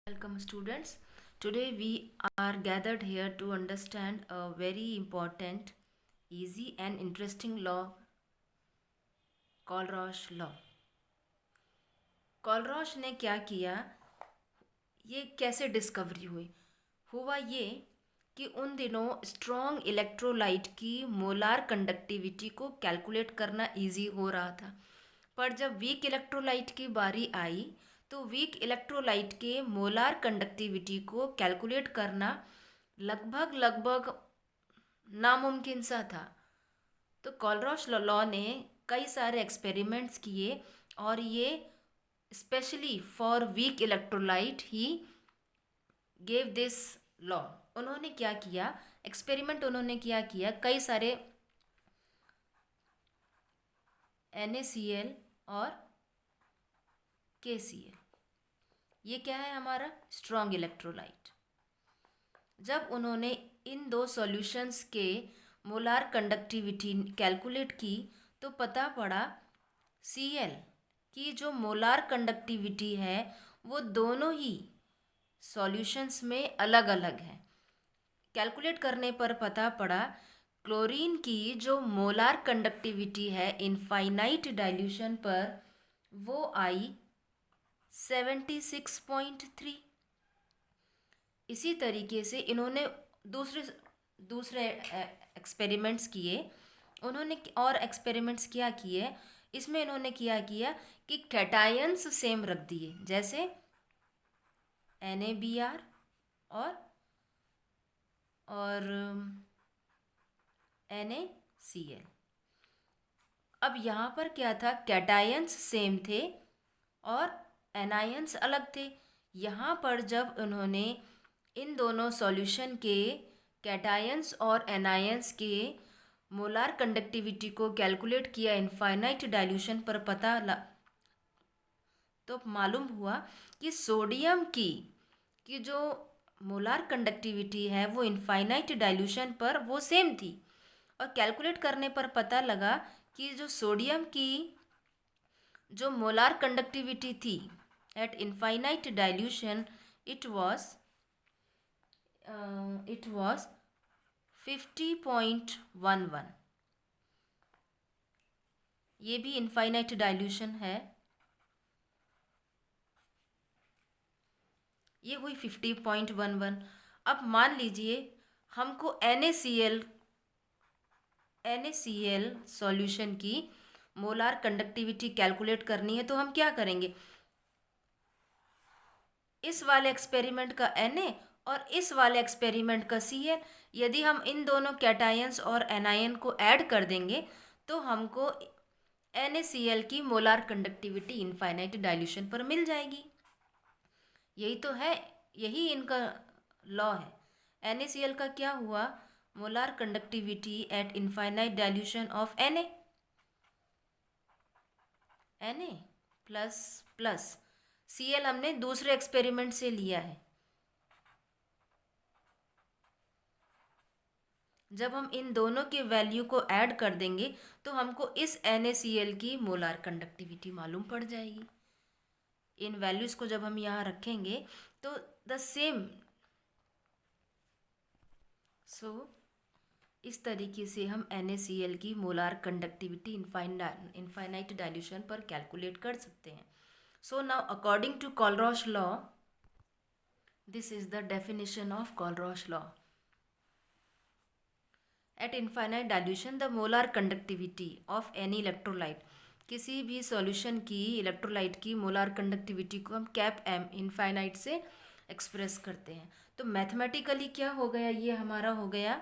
Welcome, students. Today we are gathered here to understand a very important, easy, and interesting law, Kohlrausch law. Kohlrausch ने क्या किया, ये कैसे discovery हुई? हुआ ये कि उन दिनों स्ट्रॉन्ग इलेक्ट्रोलाइट की मोलार कंडक्टिविटी को कैलकुलेट करना इजी हो रहा था. पर जब वीक इलेक्ट्रोलाइट की बारी आई तो वीक इलेक्ट्रोलाइट के मोलार कंडक्टिविटी को कैलकुलेट करना लगभग लगभग नामुमकिन सा था. तो कॉलरॉश लॉ ने कई सारे एक्सपेरिमेंट्स किए और ये specially for weak electrolyte he gave this law. उन्होंने क्या किया, एक्सपेरिमेंट उन्होंने क्या किया, कई सारे NaCl और KCl, ये क्या है हमारा स्ट्रॉन्ग इलेक्ट्रोलाइट. जब उन्होंने इन दो सॉल्यूशंस के मोलार कंडक्टिविटी कैलकुलेट की तो पता पड़ा Cl की जो मोलार कंडक्टिविटी है वो दोनों ही सॉल्यूशंस में अलग अलग है. कैलकुलेट करने पर पता पड़ा क्लोरीन की जो मोलार कंडक्टिविटी है इनफाइनाइट डाइल्यूशन पर वो आई 76.3. इसी तरीके से इन्होंने दूसरे दूसरे एक्सपेरिमेंट्स किए. उन्होंने और एक्सपेरिमेंट्स क्या किए, इसमें इन्होंने क्या किया कि कैटायंस सेम रख दिए, जैसे NaBr और NaCl. अब यहाँ पर क्या था, कैटायंस सेम थे और एनायंस अलग थे. यहाँ पर जब उन्होंने इन दोनों सॉल्यूशन के कैटायंस और एनायंस के मोलार कंडक्टिविटी को कैलकुलेट किया इनफाइनाइट डाइल्यूशन पर तो मालूम हुआ कि सोडियम की जो मोलार कंडक्टिविटी है वो इनफाइनाइट डाइल्यूशन पर वो सेम थी. और कैलकुलेट करने पर पता लगा कि जो सोडियम की जो मोलार कंडक्टिविटी थी eight infinite dilution it was 50.11. ये भी इनफाइनाइट डाइल्यूशन है. ये हुई 50.11. अब मान लीजिए हमको NaCl सॉल्यूशन की मोलार कंडक्टिविटी कैलकुलेट करनी है तो हम क्या करेंगे, इस वाले एक्सपेरिमेंट का Na और इस वाले एक्सपेरिमेंट का Cl, यदि हम इन दोनों कैटायंस और एनायन को ऐड कर देंगे तो हमको NaCl की मोलार कंडक्टिविटी इनफाइनाइट डाइल्यूशन पर मिल जाएगी. यही तो है, यही इनका लॉ है. NaCl का क्या हुआ, molar conductivity eight infinite dilution of Na plus plus Cl हमने दूसरे एक्सपेरिमेंट से लिया है. जब हम इन दोनों के वैल्यू को ऐड कर देंगे तो हमको इस NaCl की मोलार कंडक्टिविटी मालूम पड़ जाएगी. इन वैल्यूज़ को जब हम यहाँ रखेंगे तो द सेम इस तरीके से हम NaCl की मोलार कंडक्टिविटी इनफाइनाइट डाइल्यूशन पर कैलकुलेट कर सकते हैं. So now according to Kohlrausch law, this is the definition of Kohlrausch law. At infinite dilution the molar conductivity of any electrolyte, किसी भी सॉल्यूशन की इलेक्ट्रोलाइट की मोलार कंडक्टिविटी को हम कैप एम इनफाइनाइट से एक्सप्रेस करते हैं. तो मैथमेटिकली क्या हो गया, ये हमारा हो गया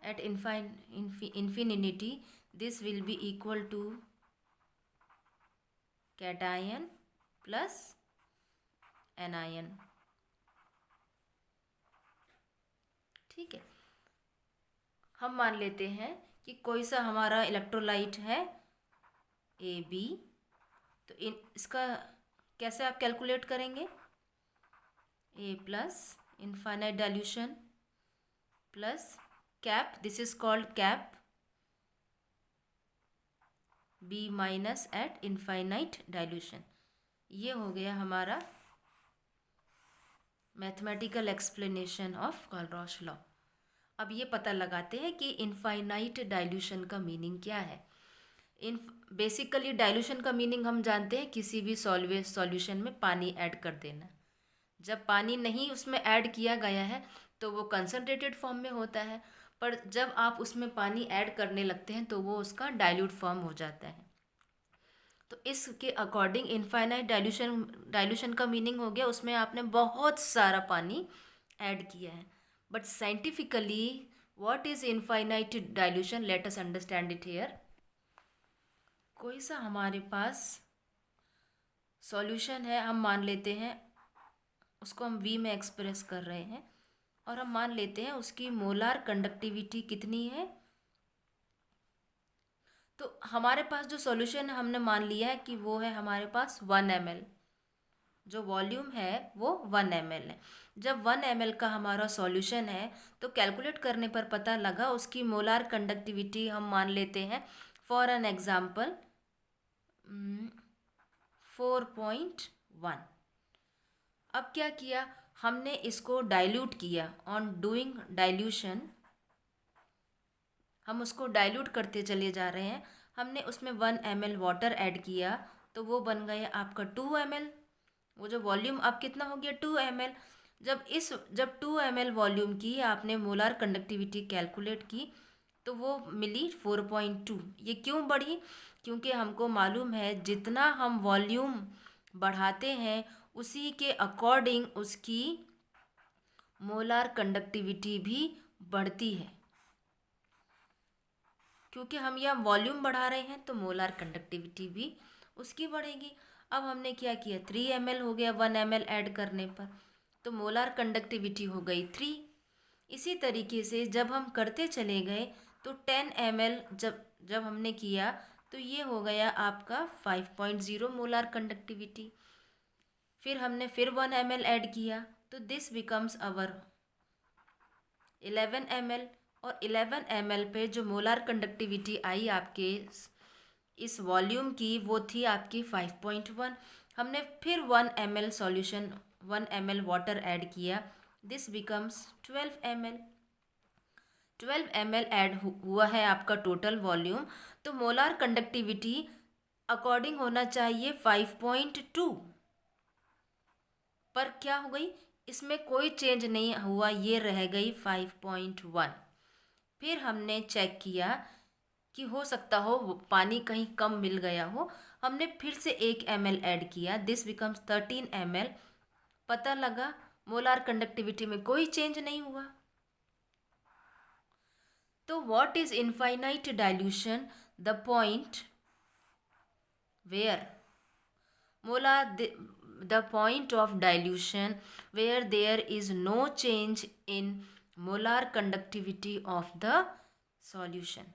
at infinity this will be equal to cation plus anion. ठीक है, हम मान लेते हैं कि कोई सा हमारा इलेक्ट्रोलाइट है AB. तो इसका कैसे आप कैलकुलेट करेंगे, A plus infinite dilution plus cap, this is called cap, B minus at infinite dilution. ये हो गया हमारा mathematical explanation of Kohlrausch law. अब ये पता लगाते हैं कि इनफाइनाइट डाइल्यूशन का मीनिंग क्या है। इन बेसिकली डाइल्यूशन का मीनिंग हम जानते हैं किसी भी सॉल्यूशन में पानी ऐड कर देना। जब पानी नहीं उसमें ऐड किया गया है तो वो कंसनट्रेटेड फॉर्म में होता है, पर जब आप उसमें पानी ऐड करने लगते हैं तो वो उसका डाइल्यूट फॉर्म हो जाता है। तो इसके अकॉर्डिंग इनफाइनाइट डाइल्यूशन का मीनिंग हो गया उसमें आपने बहुत सारा पानी ऐड किया है। But scientifically what is infinite dilution, let us understand it here. कोई सा हमारे पास सॉल्यूशन है, हम मान लेते हैं उसको हम वी में एक्सप्रेस कर रहे हैं, और हम मान लेते हैं उसकी मोलार कंडक्टिविटी कितनी है। तो हमारे पास जो सॉल्यूशन है हमने मान लिया है कि वो है हमारे पास 1 ml, जो वॉल्यूम है वो 1 ml है। जब 1 ml का हमारा सॉल्यूशन है तो कैलकुलेट करने पर पता लगा उसकी मोलार कंडक्टिविटी हम मान लेते हैं फॉर एन एग्जाम्पल 4.1। अब क्या किया हमने, इसको डाइल्यूट किया। ऑन डूइंग डाइल्यूशन हम उसको डाइल्यूट करते चले जा रहे हैं। हमने उसमें 1 ml वाटर ऐड किया तो वो बन गया आपका 2 ml। वो जो वॉल्यूम अब कितना हो गया 2 ml। जब 2 ml वॉल्यूम की आपने मोलार कंडक्टिविटी कैलकुलेट की तो वो मिली 4.2। ये क्यों बढ़ी? क्योंकि हमको मालूम है जितना हम वॉल्यूम बढ़ाते हैं उसी के अकॉर्डिंग उसकी मोलार कंडक्टिविटी भी बढ़ती है। क्योंकि हम यहाँ वॉल्यूम बढ़ा रहे हैं तो मोलार कंडक्टिविटी भी उसकी बढ़ेगी। अब हमने क्या किया 3 ml हो गया 1 ml ऐड करने पर, तो मोलार कंडक्टिविटी हो गई 3। इसी तरीके से जब हम करते चले गए तो 10 ml जब जब हमने किया तो ये हो गया आपका 5.0 मोलार कंडक्टिविटी। फिर हमने फिर 1 ml ऐड किया तो दिस बिकम्स अवर 11 ml। और 11 ml पे जो मोलार कंडक्टिविटी आई आपके इस वॉल्यूम की वो थी आपकी 5.1। हमने फिर 1 ml solution 1 ml water add किया, this becomes 12 ml। 12 ml add हुआ है आपका टोटल वॉल्यूम, तो मोलार कंडक्टिविटी अकॉर्डिंग होना चाहिए 5.2, पर क्या हो गई इसमें कोई चेंज नहीं हुआ, ये रह गई 5.1। फिर हमने चेक किया कि हो सकता हो पानी कहीं कम मिल गया हो, हमने फिर से 1 ml ऐड किया, दिस बिकम्स 13 ml। पता लगा मोलार कंडक्टिविटी में कोई चेंज नहीं हुआ। तो what is infinite dilution? The point where molar the point of dilution where there is no change in molar conductivity of the solution।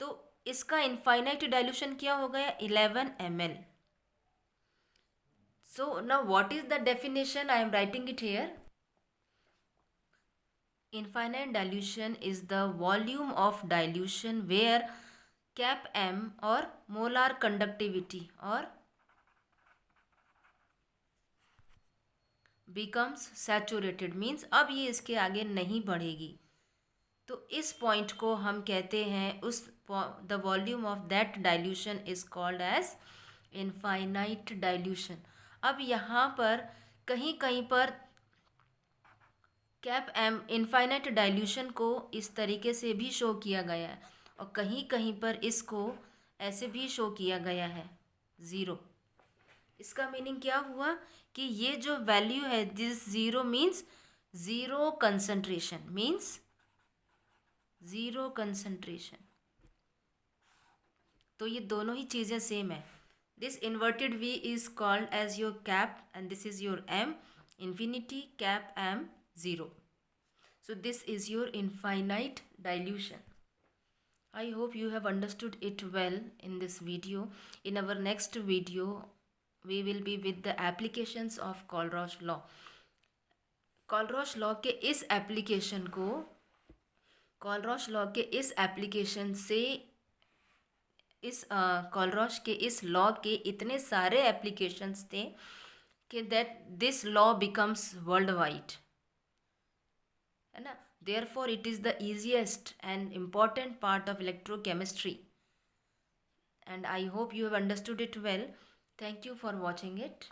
तो इसका इनफाइनाइट डाइल्यूशन क्या हो गया 11 ml। so now what is the definition? I am writing it here. Infinite dilution is the volume of dilution where cap m or molar conductivity or becomes saturated means अब ये इसके आगे नहीं बढ़ेगी। तो इस पॉइंट को हम कहते हैं उस the volume of that dilution is called as infinite dilution. अब यहाँ पर कहीं कहीं पर कैप एम इनफाइनाइट डाइल्यूशन को इस तरीके से भी शो किया गया है, और कहीं कहीं पर इसको ऐसे भी शो किया गया है 0। इसका मीनिंग क्या हुआ कि ये जो वैल्यू है this 0 means zero concentration, means zero concentration. तो ये दोनों ही चीज़ें सेम है। This inverted V is called as your cap and this is your M infinity cap m 0। So this is your infinite dilution. I hope you have understood it well in this video. In our next video we will be with the applications of Colrosh law. Colrosh law के इस application को कॉलरॉश law के इस application से इस कॉलरॉश के इस law के इतने सारे एप्लीकेशंस थे कि that this law becomes worldwide, है ना. Therefore it is the easiest and important part of electrochemistry, and I hope you have understood it well. Thank you for watching it.